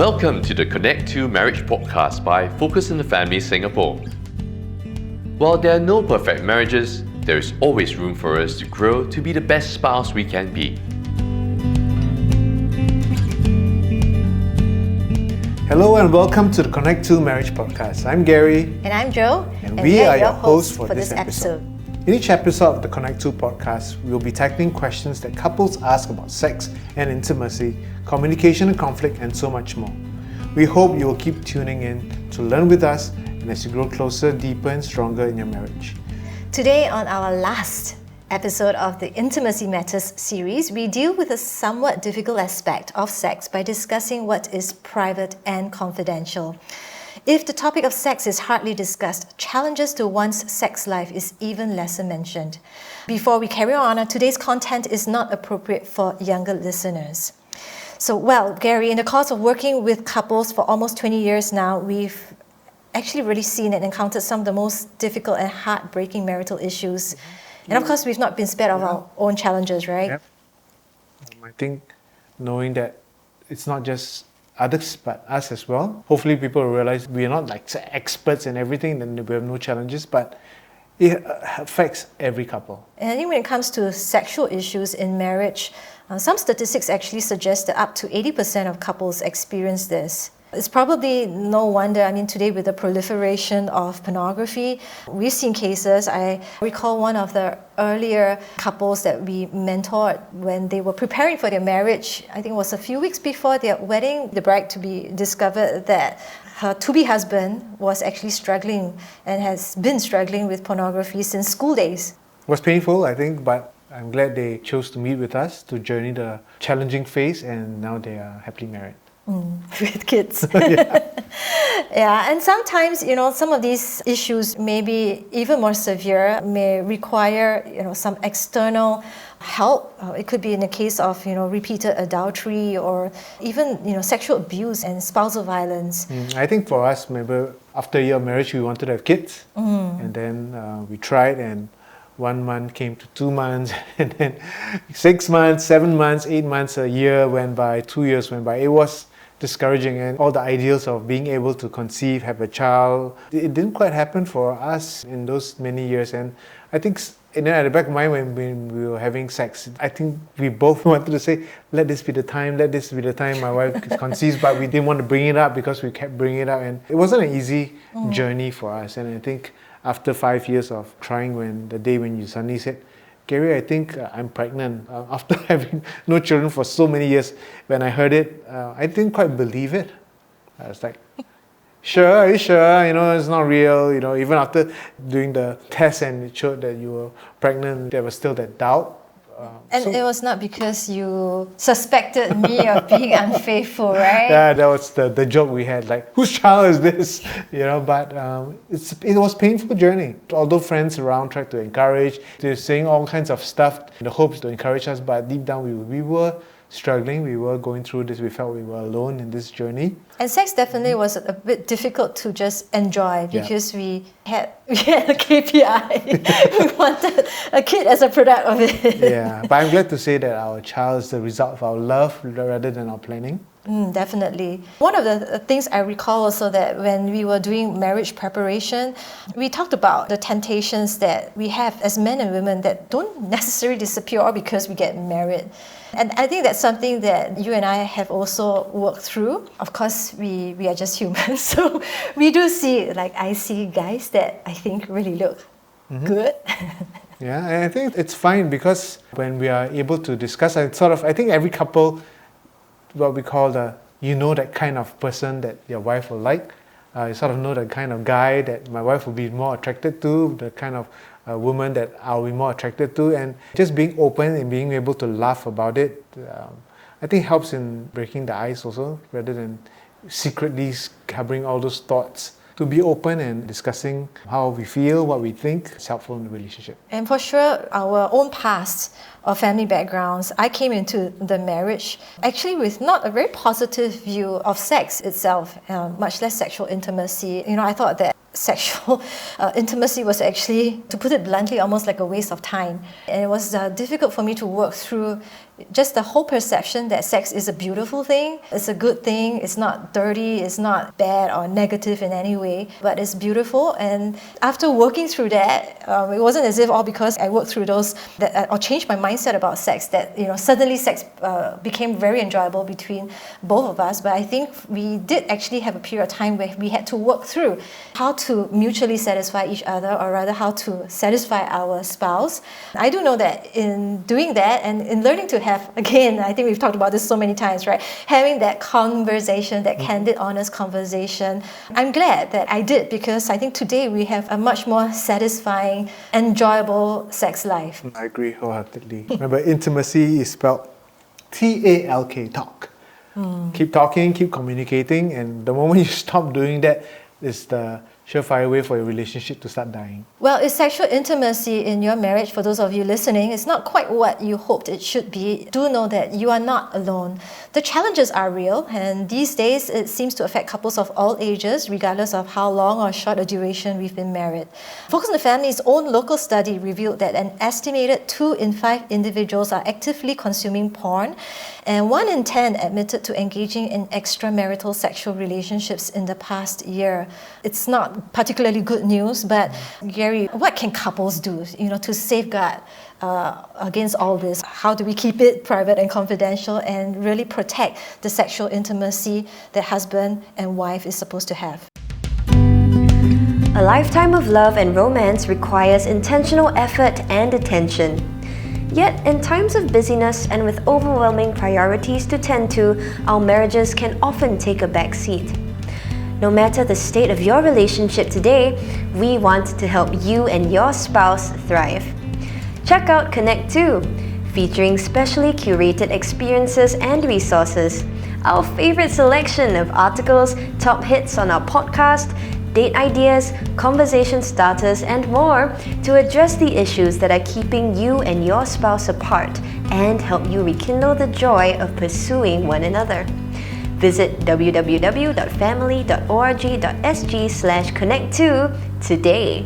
Welcome to the Connect to Marriage podcast by Focus on the Family Singapore. While there are no perfect marriages, there is always room for us to grow to be the best spouse we can be. Hello and welcome to the Connect to Marriage podcast. I'm Gary. And I'm Jo. And we are your hosts for this episode. In each episode of the Connect to podcast, we'll be tackling questions that couples ask about sex and intimacy, communication and conflict, and so much more. We hope you will keep tuning in to learn with us and as you grow closer, deeper and stronger in your marriage. Today on our last episode of the Intimacy Matters series, we deal with a somewhat difficult aspect of sex by discussing what is private and confidential. If the topic of sex is hardly discussed, challenges to one's sex life is even lesser mentioned. Before we carry on, today's content is not appropriate for younger listeners. So, Gary, in the course of working with couples for almost 20 years now, we've actually really seen and encountered some of the most difficult and heartbreaking marital issues. And of course, we've not been spared of our own challenges, right? Yep. I think knowing that it's not just others, but us as well. Hopefully people realize we are not like experts in everything, then we have no challenges, but it affects every couple. And I think when it comes to sexual issues in marriage, some statistics actually suggest that up to 80% of couples experience this. It's probably no wonder. I mean, today with the proliferation of pornography, we've seen cases. I recall one of the earlier couples that we mentored when they were preparing for their marriage. I think it was a few weeks before their wedding, the bride-to-be discovered that her to-be husband was actually struggling and has been struggling with pornography since school days. It was painful, I think, but I'm glad they chose to meet with us to journey the challenging phase, and now they are happily married. With kids. Yeah. Yeah, and sometimes, some of these issues may be even more severe, may require, some external help. It could be in the case of, repeated adultery or even, sexual abuse and spousal violence. I think for us, remember, after a year of marriage, we wanted to have kids. And then we tried, and 1 month came to 2 months, and then 6 months, 7 months, 8 months, a year went by, 2 years went by. It was discouraging, and all the ideals of being able to conceive, have a child, it didn't quite happen for us in those many years. And I think at the back of my mind when we were having sex, I think we both wanted to say, let this be the time my wife conceives, but we didn't want to bring it up because we kept bringing it up, and it wasn't an easy journey for us. And I think after 5 years of trying, when the day when you suddenly said, Gary, I think I'm pregnant, after having no children for so many years, when I heard it, I didn't quite believe it. I was like, sure, are you sure? It's not real. Even after doing the test and it showed that you were pregnant, there was still that doubt. It was not because you suspected me of being unfaithful, right? Yeah, that was the joke we had, like, whose child is this? But it was a painful journey. Although friends around tried to encourage, they're saying all kinds of stuff in the hopes to encourage us, but deep down we were struggling, we were going through this, we felt we were alone in this journey. And sex definitely was a bit difficult to just enjoy because we had a KPI. We wanted a kid as a product of it. Yeah, but I'm glad to say that our child is the result of our love rather than our planning. Definitely. One of the things I recall also that when we were doing marriage preparation, we talked about the temptations that we have as men and women that don't necessarily disappear because we get married. And I think that's something that you and I have also worked through. Of course, we are just humans, so we do see, I see guys that I think really look good. Yeah, and I think it's fine because when we are able to discuss, I think every couple, what we call that kind of person that your wife will like. You sort of know the kind of guy that my wife will be more attracted to, the kind of woman that I'll be more attracted to, and just being open and being able to laugh about it, I think helps in breaking the ice also, rather than secretly harboring all those thoughts. To be open and discussing how we feel, what we think, is helpful in the relationship. And for sure, our own past or family backgrounds, I came into the marriage actually with not a very positive view of sex itself, much less sexual intimacy. I thought that sexual intimacy was actually, to put it bluntly, almost like a waste of time. And it was difficult for me to work through just the whole perception that sex is a beautiful thing, it's a good thing, it's not dirty, it's not bad or negative in any way, but it's beautiful. And after working through that, it wasn't as if all because I worked through those that or changed my mindset about sex that suddenly sex became very enjoyable between both of us. But I think we did actually have a period of time where we had to work through how to mutually satisfy each other, or rather how to satisfy our spouse. I do know that in doing that and in learning to have, again, I think we've talked about this so many times, right? Having that conversation, that candid, honest conversation. I'm glad that I did, because I think today we have a much more satisfying, enjoyable sex life. I agree wholeheartedly. Remember, intimacy is spelled T-A-L-K, talk. Keep talking, keep communicating, and the moment you stop doing that is the surefire way for your relationship to start dying. Well, is sexual intimacy in your marriage, for those of you listening, it's not quite what you hoped it should be. Do know that you are not alone. The challenges are real, and these days it seems to affect couples of all ages, regardless of how long or short a duration we've been married. Focus on the Family's own local study revealed that an estimated 2 in 5 individuals are actively consuming porn, and 1 in 10 admitted to engaging in extramarital sexual relationships in the past year. It's not particularly good news, but Gary, what can couples do, to safeguard against all this? How do we keep it private and confidential and really protect the sexual intimacy that husband and wife is supposed to have? A lifetime of love and romance requires intentional effort and attention. Yet, in times of busyness and with overwhelming priorities to tend to, our marriages can often take a back seat. No matter the state of your relationship today, we want to help you and your spouse thrive. Check out Connect 2, featuring specially curated experiences and resources, our favorite selection of articles, top hits on our podcast, date ideas, conversation starters, and more to address the issues that are keeping you and your spouse apart and help you rekindle the joy of pursuing one another. Visit www.family.org.sg/connect2 today.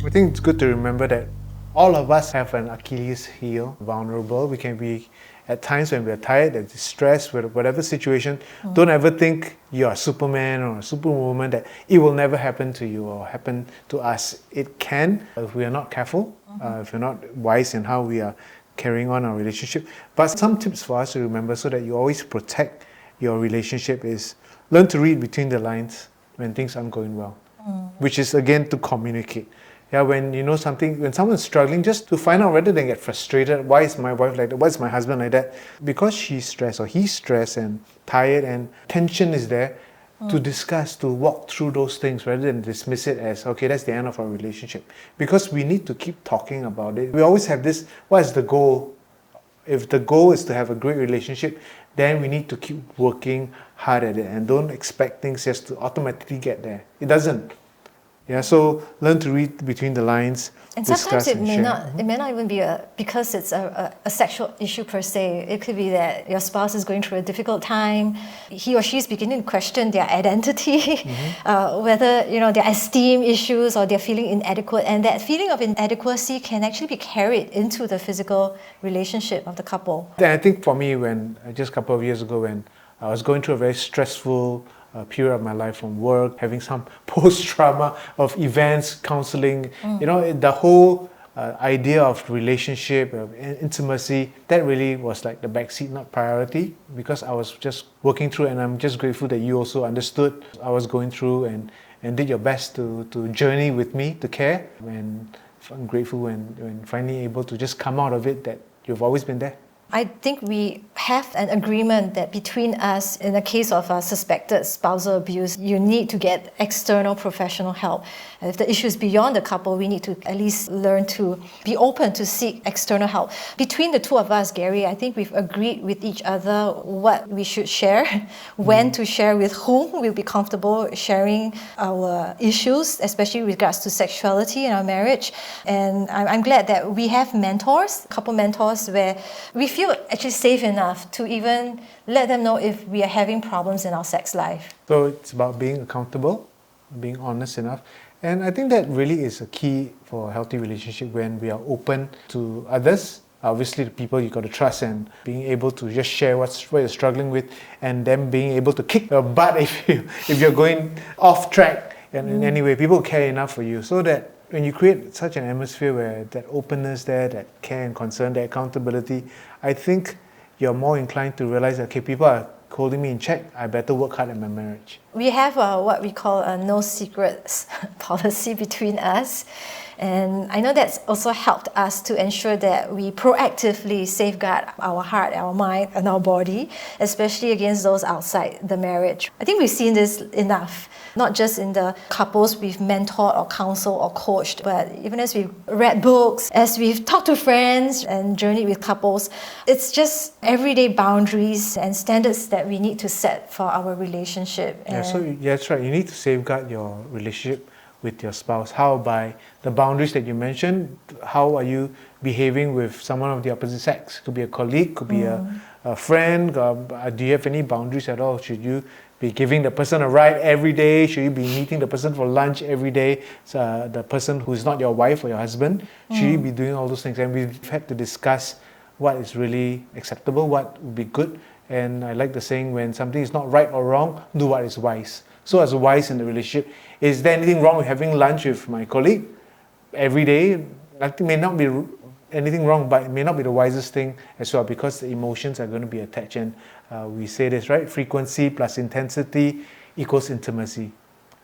I think it's good to remember that all of us have an Achilles heel, vulnerable. We can be at times when we're tired and distressed with whatever situation. Don't ever think you're a Superman or a Superwoman, that it will never happen to you or happen to us. It can, if we are not careful, if we're not wise in how we are carrying on our relationship. But some tips for us to remember so that you always protect your relationship is learn to read between the lines when things aren't going well, which is again to communicate. Yeah, when you know something, when someone's struggling, just to find out rather than get frustrated, why is my wife like that? Why is my husband like that? Because she's stressed or he's stressed and tired and tension is there, to discuss, to walk through those things rather than dismiss it as, okay, that's the end of our relationship. Because we need to keep talking about it. We always have this, what is the goal? If the goal is to have a great relationship, then we need to keep working hard at it and don't expect things just to automatically get there. It doesn't. Yeah, so learn to read between the lines. And sometimes it may not even be because it's a sexual issue per se. It could be that your spouse is going through a difficult time. He or she is beginning to question their identity, whether their esteem issues or they're feeling inadequate. And that feeling of inadequacy can actually be carried into the physical relationship of the couple. I think for me, when just a couple of years ago, when I was going through a very stressful period of my life from work, having some post-trauma of events, counseling, the whole idea of relationship, of intimacy, that really was like the backseat, not priority, because I was just working through, and I'm just grateful that you also understood I was going through and did your best to journey with me, to care. And I'm grateful when finally able to just come out of it, that you've always been there. I think we have an agreement that between us, in the case of suspected spousal abuse, you need to get external professional help. And if the issue is beyond the couple, we need to at least learn to be open to seek external help. Between the two of us, Gary, I think we've agreed with each other what we should share, when to share, with whom we'll be comfortable sharing our issues, especially with regards to sexuality in our marriage. And I'm glad that we have mentors, couple mentors, where we feel feel actually safe enough to even let them know if we are having problems in our sex life? So it's about being accountable, being honest enough. And I think that really is a key for a healthy relationship when we are open to others. Obviously, the people you got to trust, and being able to just share what you're struggling with, and them being able to kick your butt if you're going off track in any way. People care enough for you, so that when you create such an atmosphere where that openness there, that care and concern, that accountability, I think you're more inclined to realize that, okay, people are holding me in check, I better work hard at my marriage. We have what we call a no secrets policy between us. And I know that's also helped us to ensure that we proactively safeguard our heart, our mind, and our body, especially against those outside the marriage. I think we've seen this enough, not just in the couples we've mentored or counseled or coached, but even as we've read books, as we've talked to friends and journeyed with couples. It's just everyday boundaries and standards that we need to set for our relationship. That's right. You need to safeguard your relationship with your spouse. How? By the boundaries that you mentioned. How are you behaving with someone of the opposite sex? Could be a colleague, could be a friend. Do you have any boundaries at all? Should you be giving the person a ride every day? Should you be meeting the person for lunch every day? The person who's not your wife or your husband? Should you be doing all those things? And we've had to discuss what is really acceptable, what would be good. And I like the saying, when something is not right or wrong, do what is wise. So as wise in the relationship, is there anything wrong with having lunch with my colleague every day? Nothing, may not be anything wrong, but it may not be the wisest thing as well, because the emotions are going to be attached. And we say this, right? Frequency plus intensity equals intimacy.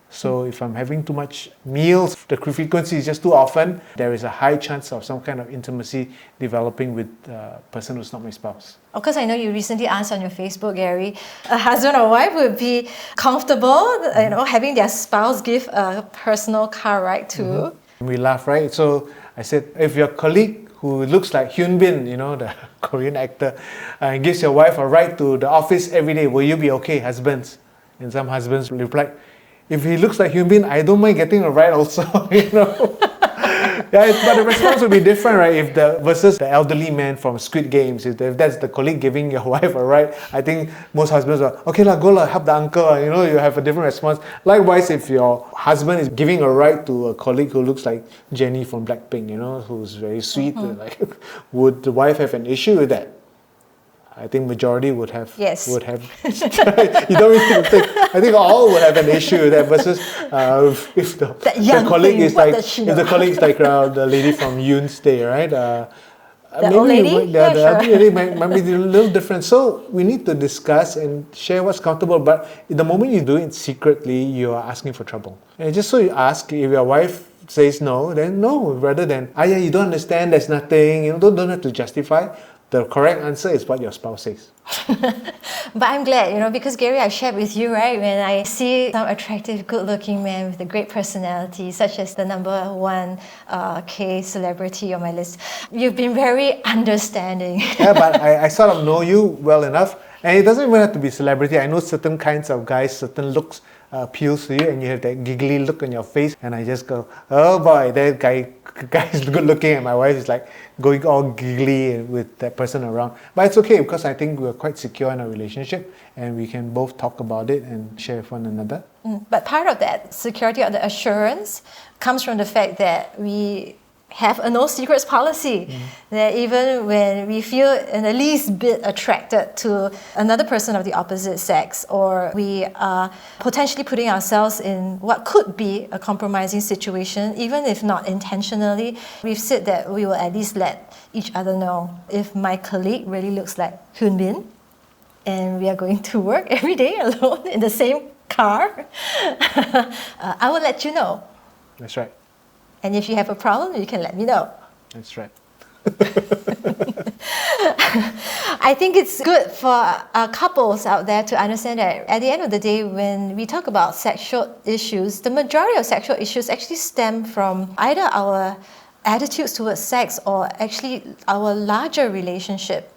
So if I'm having too much meals, the frequency is just too often, there is a high chance of some kind of intimacy developing with a person who's not my spouse. Of course, I know you recently asked on your Facebook, Gary, a husband or wife would be comfortable, having their spouse give a personal car ride too. We laugh, right? So I said, if your colleague who looks like Hyun Bin, the Korean actor, gives your wife a ride to the office every day, will you be okay, husbands? And some husbands replied, if he looks like Hyun Bin, I don't mind getting a ride also, Yeah, but the response would be different, right? If versus the elderly man from Squid Games, if that's the colleague giving your wife a ride, I think most husbands are, okay lah, go lah, help the uncle, you have a different response. Likewise, if your husband is giving a ride to a colleague who looks like Jennie from Blackpink, who's very sweet, would the wife have an issue with that? I think majority would have. Yes. Would have. You don't really think. I think all would have an issue with that. Versus if the colleague is like, if the colleague is like the lady from Yoon's Day, right? The old lady. The other lady might be a little different. So we need to discuss and share what's comfortable. But the moment you do it secretly, you are asking for trouble. And just so you ask, if your wife says no, then no. Rather than, yeah, you don't understand. There's nothing. Don't have to justify. The correct answer is what your spouse says. But I'm glad, because Gary, I shared with you, right, when I see some attractive, good-looking man with a great personality, such as the number one K celebrity on my list, you've been very understanding. Yeah, but I sort of know you well enough. And it doesn't even have to be celebrity. I know certain kinds of guys, certain looks appeals to you, and you have that giggly look on your face, and I just go, oh boy, that guy is good looking, and my wife is like going all giggly with that person around. But it's okay, because I think we're quite secure in our relationship, and we can both talk about it and share with one another. But part of that security or the assurance comes from the fact that we have a no secrets policy, that even when we feel in the least bit attracted to another person of the opposite sex, or we are potentially putting ourselves in what could be a compromising situation, even if not intentionally, we've said that we will at least let each other know. If my colleague really looks like Hyun Bin, and we are going to work every day alone in the same car, I will let you know. That's right. And if you have a problem, you can let me know. That's right. I think it's good for couples out there to understand that at the end of the day, when we talk about sexual issues, the majority of sexual issues actually stem from either our attitudes towards sex or actually our larger relationship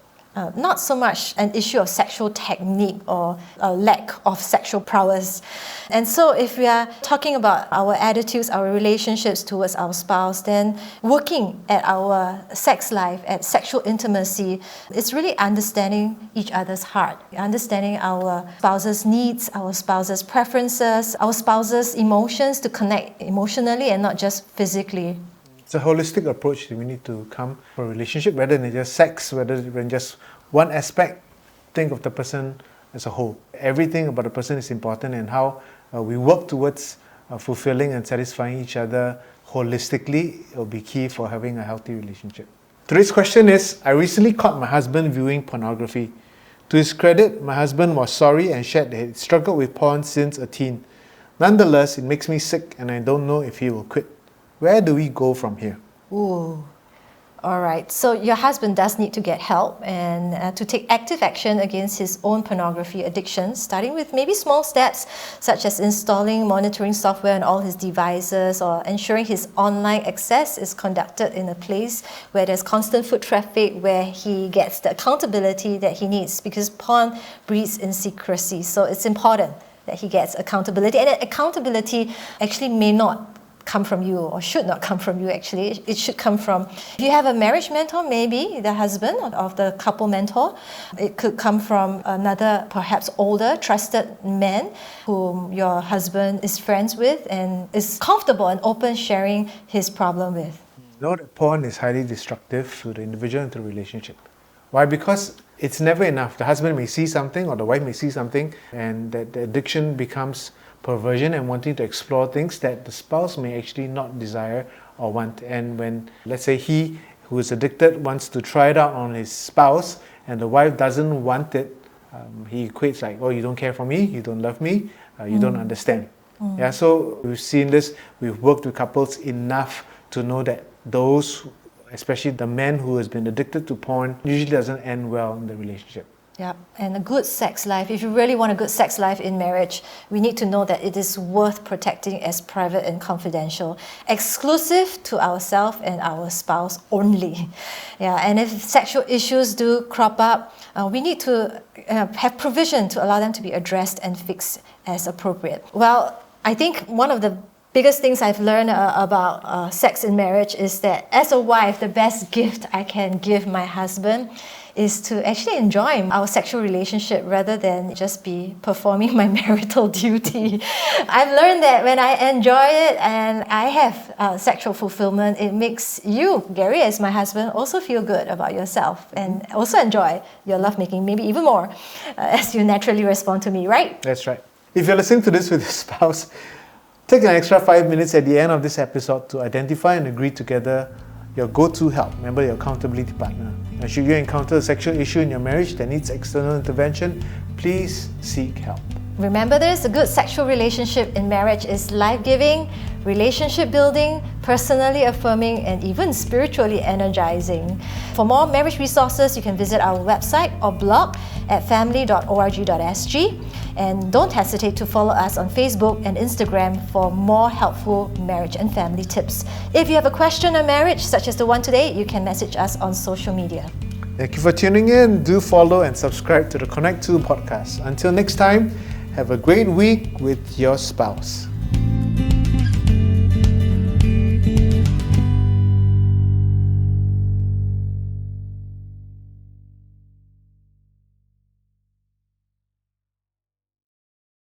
not so much an issue of sexual technique or a lack of sexual prowess. And so if we are talking about our attitudes, our relationships towards our spouse, then working at our sex life, at sexual intimacy, it's really understanding each other's heart, understanding our spouse's needs, our spouse's preferences, our spouse's emotions, to connect emotionally and not just physically. It's a holistic approach that we need to come for a relationship, rather than just sex, rather than just one aspect. Think of the person as a whole. Everything about the person is important, and how we work towards fulfilling and satisfying each other holistically will be key for having a healthy relationship. Today's question is, I recently caught my husband viewing pornography. To his credit, my husband was sorry and shared that he struggled with porn since a teen. Nonetheless, it makes me sick and I don't know if he will quit. Where do we go from here? Ooh. All right, so your husband does need to get help and to take active action against his own pornography addiction, starting with maybe small steps such as installing monitoring software on all his devices, or ensuring his online access is conducted in a place where there's constant foot traffic, where he gets the accountability that he needs, because porn breeds in secrecy. So it's important that he gets accountability, and accountability actually may not come from you, or should not come from you actually. It should come from, if you have a marriage mentor, maybe the husband of the couple mentor. It could come from another, perhaps older, trusted man whom your husband is friends with and is comfortable and open sharing his problem with. Know that porn is highly destructive to the individual and to the relationship. Why? Because it's never enough. The husband may see something, or the wife may see something, and that the addiction becomes perversion and wanting to explore things that the spouse may actually not desire or want. And when, let's say, he who is addicted wants to try it out on his spouse and the wife doesn't want it, he equates like, oh, you don't care for me, you don't love me, you don't understand. Yeah, so we've seen this, we've worked with couples enough to know that those, especially the man who has been addicted to porn, usually doesn't end well in the relationship. Yeah, and a good sex life, if you really want a good sex life in marriage, we need to know that it is worth protecting as private and confidential, exclusive to ourselves and our spouse only. Yeah, and if sexual issues do crop up, we need to have provision to allow them to be addressed and fixed as appropriate. Well, I think one of the biggest things I've learned about sex in marriage is that as a wife, the best gift I can give my husband is to actually enjoy our sexual relationship rather than just be performing my marital duty. I've learned that when I enjoy it and I have sexual fulfillment, it makes you, Gary, as my husband, also feel good about yourself and also enjoy your lovemaking, maybe even more, as you naturally respond to me, right? That's right. If you're listening to this with your spouse, take an extra 5 minutes at the end of this episode to identify and agree together your go-to help. Remember, your accountability partner. And should you encounter a sexual issue in your marriage that needs external intervention, please seek help. Remember this, a good sexual relationship in marriage is life-giving, relationship building, personally affirming, and even spiritually energizing. For more marriage resources, you can visit our website or blog at family.org.sg. And don't hesitate to follow us on Facebook and Instagram for more helpful marriage and family tips. If you have a question on marriage, such as the one today, you can message us on social media. Thank you for tuning in. Do follow and subscribe to the Connect 2 podcast. Until next time, have a great week with your spouse.